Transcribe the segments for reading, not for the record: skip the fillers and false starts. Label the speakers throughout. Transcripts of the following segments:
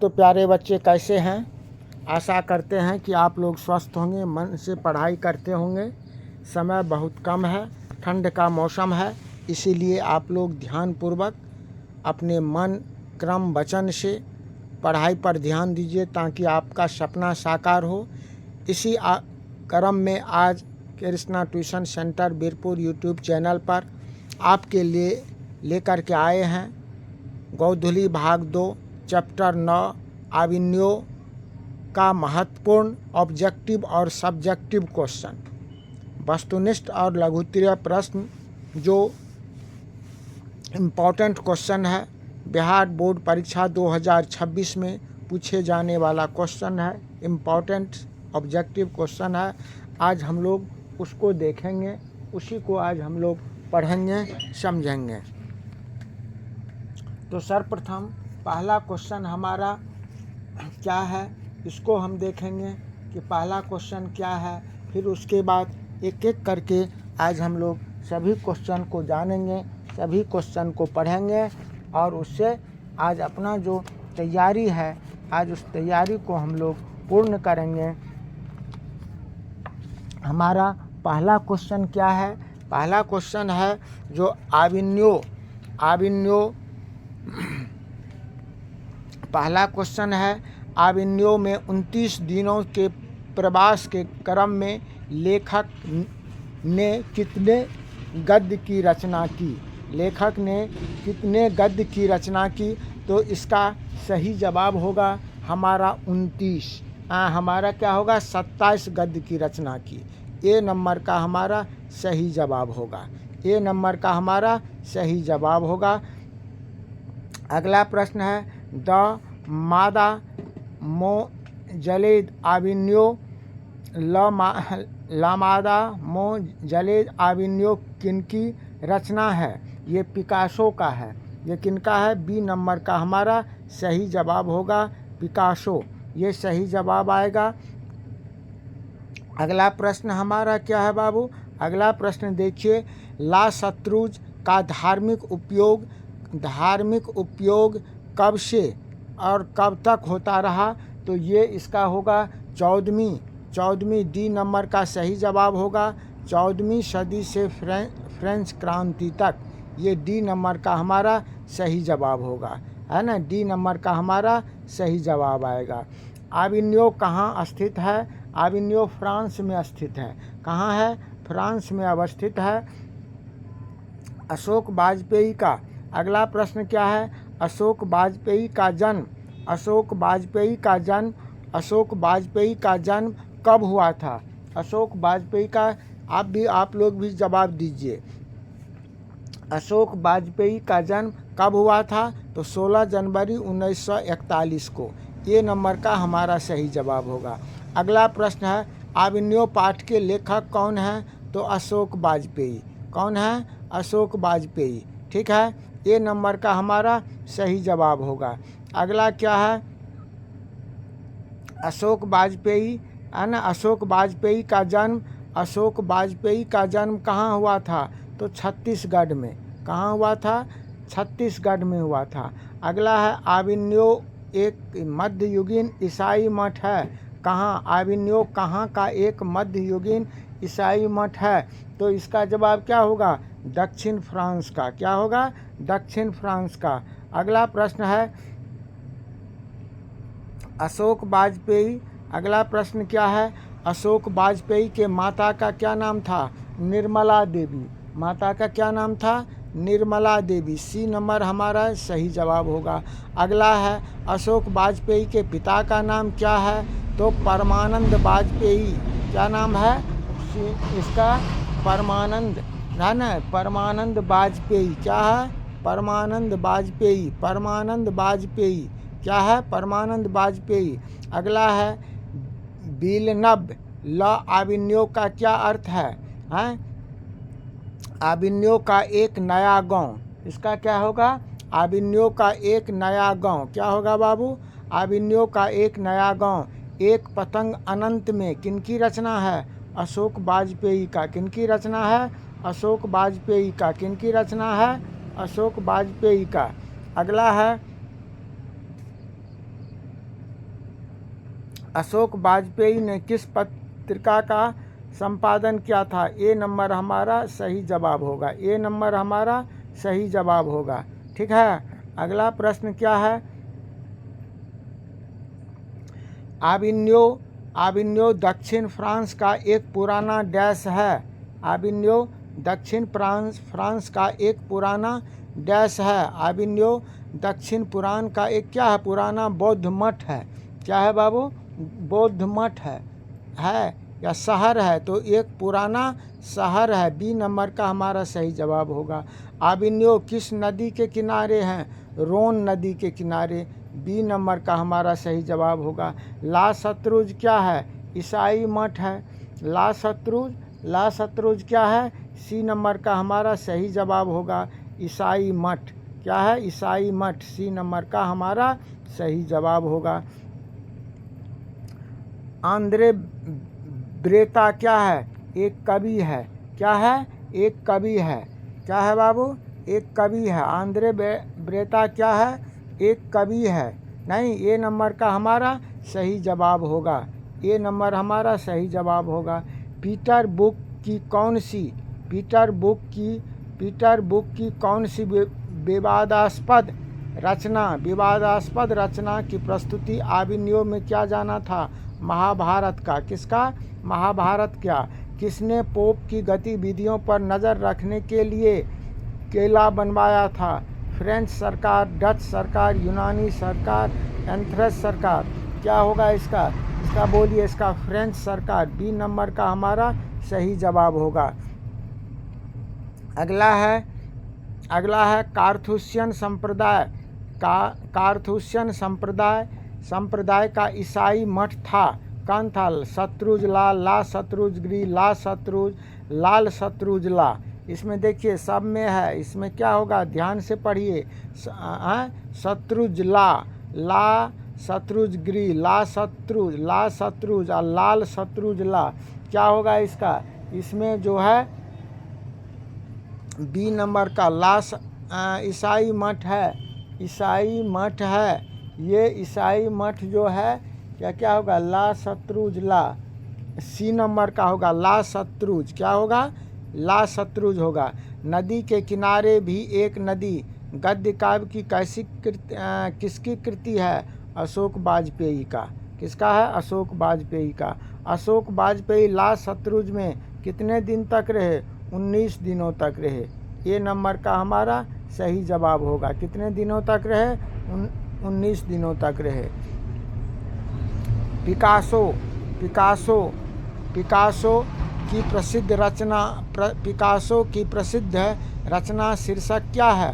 Speaker 1: तो प्यारे बच्चे कैसे हैं? आशा करते हैं कि आप लोग स्वस्थ होंगे, मन से पढ़ाई करते होंगे। समय बहुत कम है, ठंड का मौसम है, इसीलिए आप लोग ध्यानपूर्वक अपने मन क्रम वचन से पढ़ाई पर ध्यान दीजिए ताकि आपका सपना साकार हो। इसी क्रम में आज Krishna tuition centre Birpur YouTube channel पर आपके लिए लेकर के आए हैं गोधूली भाग 2 चैप्टर 9 आविन्यो का महत्वपूर्ण ऑब्जेक्टिव और सब्जेक्टिव क्वेश्चन, वस्तुनिष्ठ और लघुत्तरीय प्रश्न जो इम्पोर्टेंट क्वेश्चन है। बिहार बोर्ड परीक्षा 2026 में पूछे जाने वाला क्वेश्चन है, इम्पोर्टेंट ऑब्जेक्टिव क्वेश्चन है। आज हम लोग उसको देखेंगे, उसी को आज हम लोग पढ़ेंगे, समझेंगे। तो सर्वप्रथम पहला क्वेश्चन हमारा क्या है, इसको हम देखेंगे कि पहला क्वेश्चन क्या है। फिर उसके बाद एक एक करके आज हम लोग सभी क्वेश्चन को जानेंगे, सभी क्वेश्चन को पढ़ेंगे और उससे आज अपना जो तैयारी है, आज उस तैयारी को हम लोग पूर्ण करेंगे। हमारा पहला क्वेश्चन क्या है? पहला क्वेश्चन है जो आविन्यो पहला क्वेश्चन है, आविन्यो में 29 दिनों के प्रवास के क्रम में लेखक ने कितने गद्य की रचना की? लेखक ने कितने गद्य की रचना की? तो इसका सही जवाब होगा हमारा 29। हमारा क्या होगा? 27 गद्य की रचना की। ए नंबर का हमारा सही जवाब होगा। ए नंबर का हमारा सही जवाब होगा। अगला प्रश्न है, द मादा मो जलेद आविन्यो लामादा मो जलेद आविन्यो किनकी रचना है? ये पिकासो का है। ये किनका है? बी नंबर का हमारा सही जवाब होगा पिकासो, ये सही जवाब आएगा। अगला प्रश्न हमारा क्या है बाबू? अगला प्रश्न देखिए, ला शत्रुज का धार्मिक उपयोग कब से और कब तक होता रहा? तो ये इसका होगा 14वीं डी नंबर का सही जवाब होगा। 14वीं सदी से फ्रेंच क्रांति तक, ये डी नंबर का हमारा सही जवाब होगा, है ना। डी नंबर का हमारा सही जवाब आएगा। आविन्यो कहाँ स्थित है? आविन्यो फ्रांस में स्थित है। कहाँ है? फ्रांस में अवस्थित है। अशोक वाजपेयी का अगला प्रश्न क्या है? अशोक वाजपेयी का जन्म कब हुआ था? अशोक वाजपेयी का आप लोग भी जवाब दीजिए। अशोक वाजपेयी का जन्म कब हुआ था? तो 16 जनवरी 1941 को। ये नंबर का हमारा सही जवाब होगा। अगला प्रश्न है, आविन्यो पाठ के लेखक कौन है? तो अशोक वाजपेयी। कौन है? अशोक वाजपेयी, ठीक है। ये नंबर का हमारा सही जवाब होगा। अगला क्या है? अशोक वाजपेयी, है ना। अशोक वाजपेयी का जन्म कहाँ हुआ था? तो छत्तीसगढ़ में। कहाँ हुआ था? छत्तीसगढ़ में हुआ था। अगला है, आविन्यो एक मध्ययुगीन ईसाई मठ है। कहाँ? आविन्यो कहाँ का एक मध्ययुगीन ईसाई मठ है? तो इसका जवाब क्या होगा? दक्षिण फ्रांस का। क्या होगा? दक्षिण फ्रांस का। अगला प्रश्न है, अशोक वाजपेयी। अगला प्रश्न क्या है? अशोक वाजपेयी के माता का क्या नाम था? निर्मला देवी। माता का क्या नाम था? निर्मला देवी। सी नंबर हमारा सही जवाब होगा। अगला है, अशोक वाजपेयी के पिता का नाम क्या है? तो परमानंद वाजपेयी। क्या नाम है इसका? परमानंद, है ना। परमानंद वाजपेयी। क्या है? परमानंद वाजपेयी। क्या है? परमानंद वाजपेयी। अगला है, विलनब ला आविन्यो का क्या अर्थ है? आविन्यो का एक नया गांव। इसका क्या होगा? आविन्यो का एक नया गांव। क्या होगा बाबू? आविन्यो का एक नया गांव। एक पतंग अनंत में किनकी रचना है? अशोक वाजपेयी का। किनकी रचना है? अशोक वाजपेयी का। किनकी रचना है? अशोक वाजपेयी का। अगला है, अशोक वाजपेयी ने किस पत्रिका का संपादन किया था? ए नंबर हमारा सही जवाब होगा। ए नंबर हमारा सही जवाब होगा। ठीक है, अगला प्रश्न क्या है? आविन्यो दक्षिण फ्रांस का एक पुराना डैश है। आविन्यो दक्षिण फ्रांस का एक पुराना डैश है। आविन्यो दक्षिण पुराण का एक क्या है? पुराना बौद्ध मठ है। क्या है बाबू? बौद्ध मठ है या शहर है? तो एक पुराना शहर है। बी नंबर का हमारा सही जवाब होगा। आविन्यो किस नदी के किनारे हैं? रोन नदी के किनारे। बी नंबर का हमारा सही जवाब होगा। ला सतरुज क्या है? ईसाई मठ है। ला सतरुज क्या है? सी नंबर का हमारा सही जवाब होगा। ईसाई मठ। क्या है? ईसाई मठ। सी नंबर का हमारा सही जवाब होगा। आंद्रे ब्रेता क्या है? एक कवि है। क्या है? एक कवि है। क्या है बाबू? एक कवि है। आंद्रे ब्रेता क्या है? एक कवि है। नहीं, ए नंबर का हमारा सही जवाब होगा। ए नंबर हमारा सही जवाब होगा। पीटर बुक की कौन सी विवादास्पद रचना की प्रस्तुति आविन्यो में क्या जाना था? महाभारत का। किसका? महाभारत। क्या? किसने पोप की गतिविधियों पर नज़र रखने के लिए किला बनवाया था? फ्रेंच सरकार, डच सरकार, यूनानी सरकार, एंथ्रेस सरकार। क्या होगा इसका? इसका बोलिए। इसका फ्रेंच सरकार। बी नंबर का हमारा सही जवाब होगा। अगला है कार्थुसियन संप्रदाय का ईसाई मठ था। कौन था? शत्रुज ला शत्रुज गिरी, लाल शत्रुज ला। इसमें देखिए सब में है। इसमें क्या होगा? ध्यान से पढ़िए। शत्रुज ला शत्रुज गिरी, ला शत्रुज और लाल शत्रुज ला। क्या होगा इसका? इसमें जो है बी नंबर का ईसाई मठ है। ईसाई मठ है। ये ईसाई मठ जो है क्या होगा? ला शत्रुज ला। सी नंबर का होगा ला शत्रुज। क्या होगा? ला शत्रुज होगा। नदी के किनारे भी एक नदी गद्य काव्य की किसकी कृति है? अशोक वाजपेयी का। किसका है? अशोक वाजपेयी का। अशोक वाजपेयी ला शत्रुज में कितने दिन तक रहे? 19 दिनों तक रहे। ए नंबर का हमारा सही जवाब होगा। कितने दिनों तक रहे? 19 दिनों तक रहे। पिकासो की प्रसिद्ध रचना शीर्षक क्या है?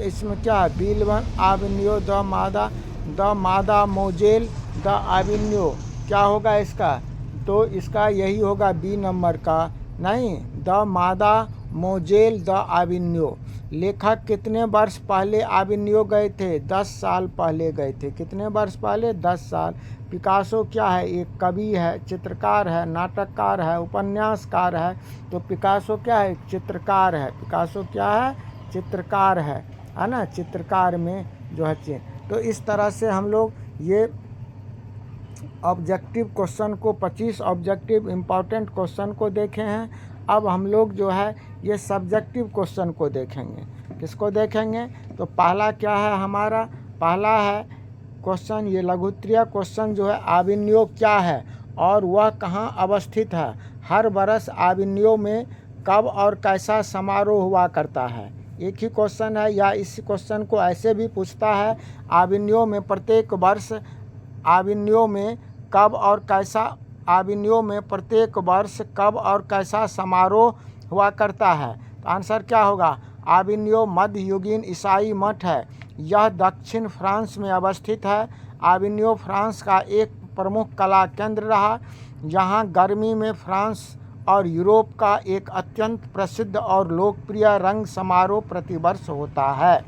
Speaker 1: इसमें क्या है? बिलवन आविन्यो द मादा मोजेल द आविन्यो। क्या होगा इसका? तो इसका यही होगा बी नंबर का। नहीं, द मादा मोजेल द आविन्यो। लेखक कितने वर्ष पहले आविन्यो गए थे? 10 साल पहले गए थे। कितने वर्ष पहले? 10 साल। पिकासो क्या है? एक कवि है, चित्रकार है, नाटककार है, उपन्यासकार है। तो पिकासो क्या है? चित्रकार है। पिकासो क्या है? चित्रकार है ना? चित्रकार में जो है। तो इस तरह से हम लोग ये ऑब्जेक्टिव क्वेश्चन को 25 ऑब्जेक्टिव इम्पॉर्टेंट क्वेश्चन को देखे हैं। अब हम लोग जो है ये सब्जेक्टिव क्वेश्चन को देखेंगे। किसको देखेंगे? तो पहला क्या है हमारा? पहला है क्वेश्चन ये लघुत्तरीय क्वेश्चन जो है आविन्यो क्या है और वह कहाँ अवस्थित है? हर वर्ष आविन्यो में कब और कैसा समारोह हुआ करता है? एक ही क्वेश्चन है। या इस क्वेश्चन को ऐसे भी पूछता है आविन्यो में प्रत्येक वर्ष प्रत्येक वर्ष कब और कैसा समारोह हुआ करता है? तो आंसर क्या होगा? आविन्यो मध्ययुगीन ईसाई मठ है। यह दक्षिण फ्रांस में अवस्थित है। आविन्यो फ्रांस का एक प्रमुख कला केंद्र रहा। यहाँ गर्मी में फ्रांस और यूरोप का एक अत्यंत प्रसिद्ध और लोकप्रिय रंग समारोह प्रतिवर्ष होता है।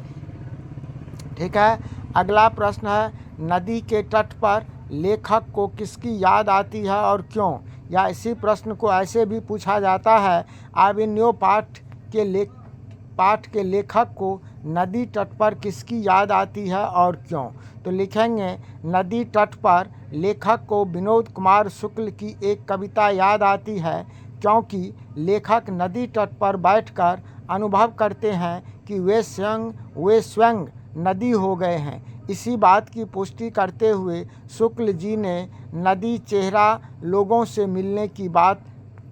Speaker 1: ठीक है, अगला प्रश्न है नदी के तट पर लेखक को किसकी याद आती है और क्यों? या इसी प्रश्न को ऐसे भी पूछा जाता है आविन्यो पाठ के लेखक को नदी तट पर किसकी याद आती है और क्यों? तो लिखेंगे नदी तट पर लेखक को विनोद कुमार शुक्ल की एक कविता याद आती है, क्योंकि लेखक नदी तट पर बैठकर अनुभव करते हैं कि वे स्वयं नदी हो गए हैं। इसी बात की पुष्टि करते हुए शुक्ल जी ने नदी चेहरा लोगों से मिलने की बात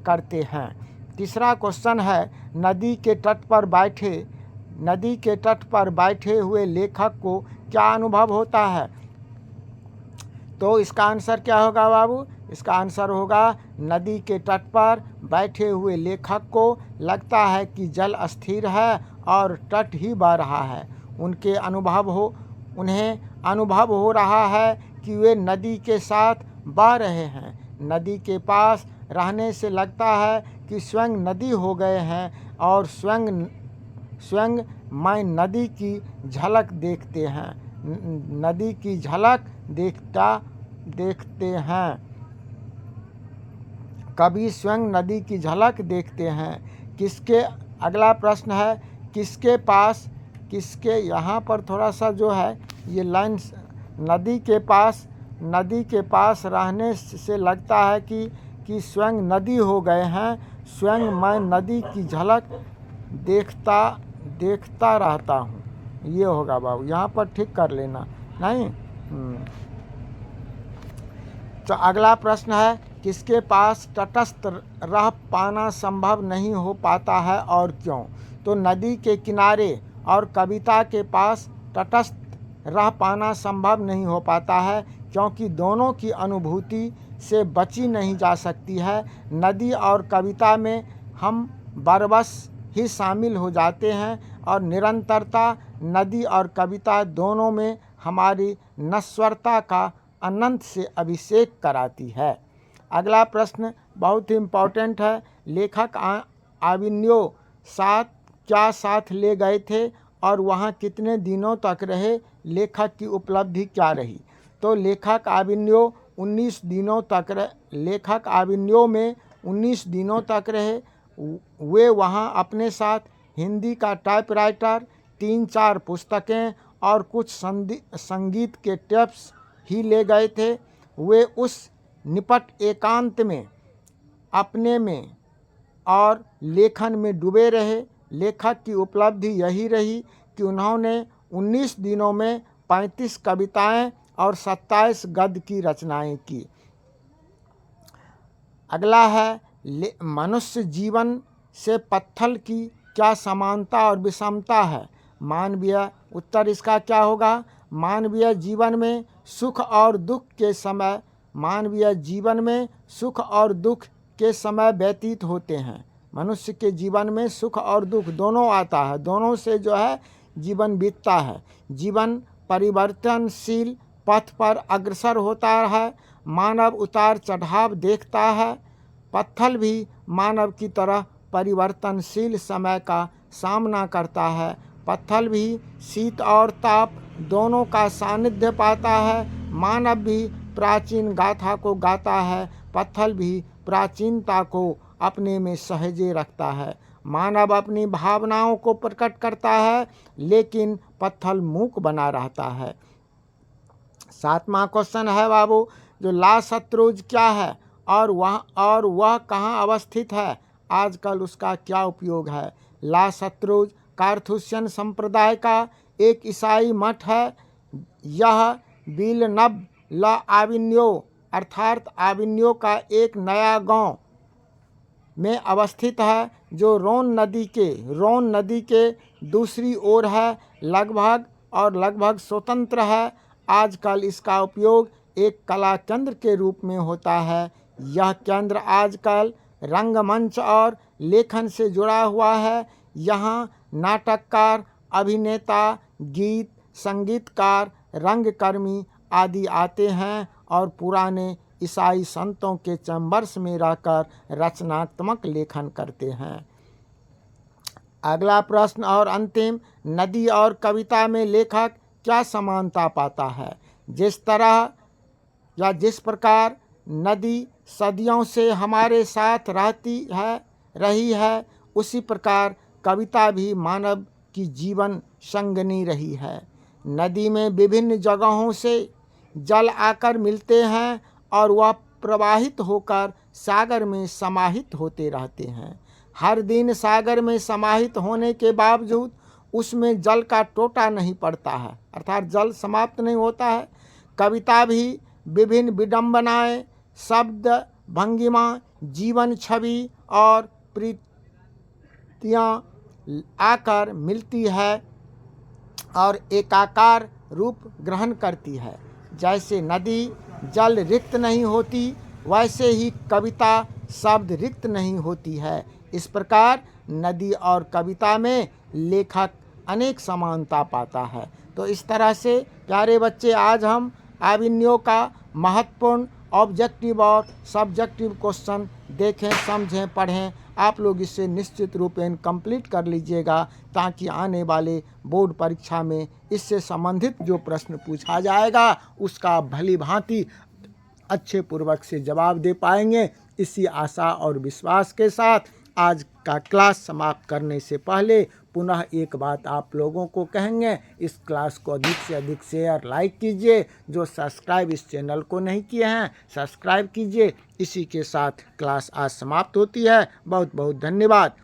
Speaker 1: करते हैं। तीसरा क्वेश्चन है, नदी के तट पर बैठे हुए लेखक को क्या अनुभव होता है? तो इसका आंसर क्या होगा बाबू? इसका आंसर होगा नदी के तट पर बैठे हुए लेखक को लगता है कि जल अस्थिर है और तट ही बह रहा है। उन्हें अनुभव हो रहा है कि वे नदी के साथ बह रहे हैं। नदी के पास रहने से लगता है कि स्वयं नदी हो गए हैं और स्वयं मैं नदी की झलक देखते हैं। नदी की झलक देखते हैं। कभी स्वयं नदी की झलक देखते हैं। अगला प्रश्न है, यहाँ पर थोड़ा सा जो है ये लाइन, नदी के पास रहने से लगता है कि स्वयं नदी हो गए हैं। स्वयं मैं नदी की झलक देखता रहता हूँ। ये होगा बाबू, यहाँ पर ठीक कर लेना नहीं। तो अगला प्रश्न है, किसके पास तटस्थ रह पाना संभव नहीं हो पाता है और क्यों? तो नदी के किनारे और कविता के पास तटस्थ रह पाना संभव नहीं हो पाता है, क्योंकि दोनों की अनुभूति से बची नहीं जा सकती है। नदी और कविता में हम बरबस ही शामिल हो जाते हैं और निरंतरता नदी और कविता दोनों में हमारी नश्वरता का अनंत से अभिषेक कराती है। अगला प्रश्न बहुत ही इम्पोर्टेंट है, लेखक आविन्यो क्या साथ ले गए थे और वहाँ कितने दिनों तक रहे? लेखक की उपलब्धि क्या रही? तो लेखक आविन्यो में 19 दिनों तक रहे। वे वहाँ अपने साथ हिंदी का टाइपराइटर, 3-4 पुस्तकें और कुछ संगीत के टेप्स ही ले गए थे। वे उस निपट एकांत में अपने में और लेखन में डूबे रहे। लेखक की उपलब्धि यही रही कि उन्होंने 19 दिनों में 35 कविताएं और 27 गद्य की रचनाएं की। अगला है, मनुष्य जीवन से पत्थर की क्या समानता और विषमता है? मानवीय उत्तर इसका क्या होगा? मानवीय जीवन में सुख और दुख के समय व्यतीत होते हैं। मनुष्य के जीवन में सुख और दुख दोनों आता है, दोनों से जो है जीवन बीतता है। जीवन परिवर्तनशील पथ पर अग्रसर होता है। मानव उतार चढ़ाव देखता है। पत्थर भी मानव की तरह परिवर्तनशील समय का सामना करता है। पत्थर भी शीत और ताप दोनों का सानिध्य पाता है। मानव भी प्राचीन गाथा को गाता है। पत्थर भी प्राचीनता को अपने में सहेजे रखता है। मानव अपनी भावनाओं को प्रकट करता है, लेकिन पत्थर मूक बना रहता है। 7वां क्वेश्चन है बाबू, जो ला शत्रुज क्या है और वह कहाँ अवस्थित है? आजकल उसका क्या उपयोग है? ला शत्रुज कार्थुसियन संप्रदाय का एक ईसाई मठ है। यह विलनब ला आविन्यो अर्थात आविन्यो का एक नया गांव में अवस्थित है, जो रोन नदी के दूसरी ओर है। लगभग स्वतंत्र है। आजकल इसका उपयोग एक कला केंद्र के रूप में होता है। यह केंद्र आजकल रंगमंच और लेखन से जुड़ा हुआ है। यहाँ नाटककार, अभिनेता, गीत संगीतकार, रंगकर्मी आदि आते हैं और पुराने ईसाई संतों के चैम्बर्स में रहकर रचनात्मक लेखन करते हैं। अगला प्रश्न और अंतिम, नदी और कविता में लेखक क्या समानता पाता है? जिस प्रकार नदी सदियों से हमारे साथ रही है, उसी प्रकार कविता भी मानव की जीवन संगनी रही है। नदी में विभिन्न जगहों से जल आकर मिलते हैं और वह प्रवाहित होकर सागर में समाहित होते रहते हैं। हर दिन सागर में समाहित होने के बावजूद उसमें जल का टोटा नहीं पड़ता है, अर्थात जल समाप्त नहीं होता है। कविता भी विभिन्न विडंबनाएं, शब्द, भंगिमा, जीवन छवि और प्रीतियाँ आकर मिलती है और एकाकार रूप ग्रहण करती है। जैसे नदी जल रिक्त नहीं होती, वैसे ही कविता शब्द रिक्त नहीं होती है। इस प्रकार नदी और कविता में लेखक अनेक समानता पाता है। तो इस तरह से प्यारे बच्चे, आज हम आविन्यों का महत्वपूर्ण ऑब्जेक्टिव और सब्जेक्टिव क्वेश्चन देखें, समझें, पढ़ें। आप लोग इसे निश्चित रूपेण कंप्लीट कर लीजिएगा, ताकि आने वाले बोर्ड परीक्षा में इससे संबंधित जो प्रश्न पूछा जाएगा उसका आप भली भांति अच्छे पूर्वक से जवाब दे पाएंगे। इसी आशा और विश्वास के साथ आज का क्लास समाप्त करने से पहले पुनः एक बात आप लोगों को कहेंगे, इस क्लास को अधिक से अधिक शेयर, लाइक कीजिए। जो सब्सक्राइब इस चैनल को नहीं किए हैं, सब्सक्राइब कीजिए। इसी के साथ क्लास आज समाप्त होती है। बहुत बहुत धन्यवाद।